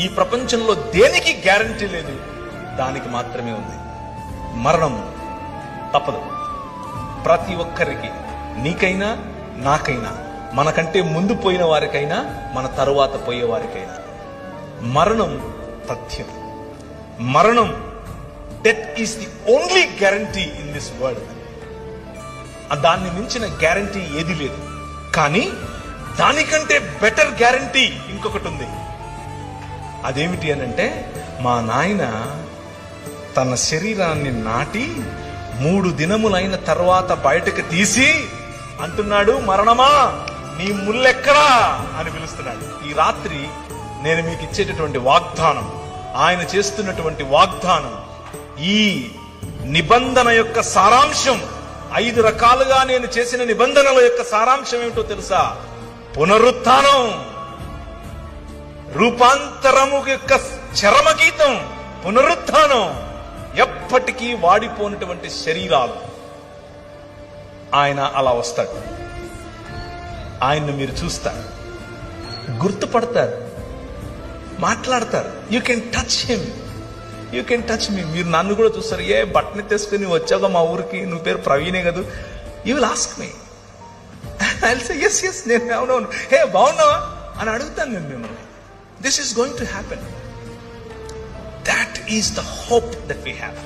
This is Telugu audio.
ఈ ప్రపంచంలో దేనికి గ్యారంటీ లేదు, దానికి మాత్రమే ఉంది. మరణం తప్పదు. ప్రతి ఒక్కరికి, నీకైనా నాకైనా, మనకంటే ముందు పోయిన వారికైనా మన తరువాత పోయే వారికైనా మరణం తథ్యం. మరణం, death is the only guarantee in this world. దాన్ని మించిన గ్యారంటీ ఏది లేదు. కానీ దానికంటే బెటర్ గ్యారంటీ ఇంకొకటి ఉంది. అదేమిటి అనంటే, మా నాయన తన శరీరాన్ని నాటి 3 దినములైన తర్వాత బయటకు తీసి అంటున్నాడు, మరణమా నీ ముల్లెక్కడా అని పిలుస్తున్నాడు. ఈ రాత్రి నేను మీకు ఇచ్చేటటువంటి వాగ్దానం, ఆయన చేస్తున్నటువంటి వాగ్దానం, ఈ నిబంధన యొక్క సారాంశం, 5 రకాలుగా నేను చేసిన నిబంధనల యొక్క సారాంశం ఏమిటో తెలుసా? పునరుత్థానం, రూపాంతరము యొక్క చరమగీతం, పునరుత్థానం. ఎప్పటికీ వాడిపోయినటువంటి శరీరాలు. ఆయన అలా వస్తాడు. ఆయన్ను మీరు చూస్తారు, గుర్తుపడతారు, మాట్లాడతారు. You can touch him, you can touch me. మీరు నన్ను కూడా చూస్తారు. ఏ బట్టని తీసుకుని వచ్చాక మా ఊరికి, నువ్వు పేరు ప్రవీణే కదా, you will ask me. I will say yes yes, నేను అవునవును, హే బాగున్నావా అని అడుగుతాను నేను మిమ్మల్ని. This is going to happen. That is the hope that we have.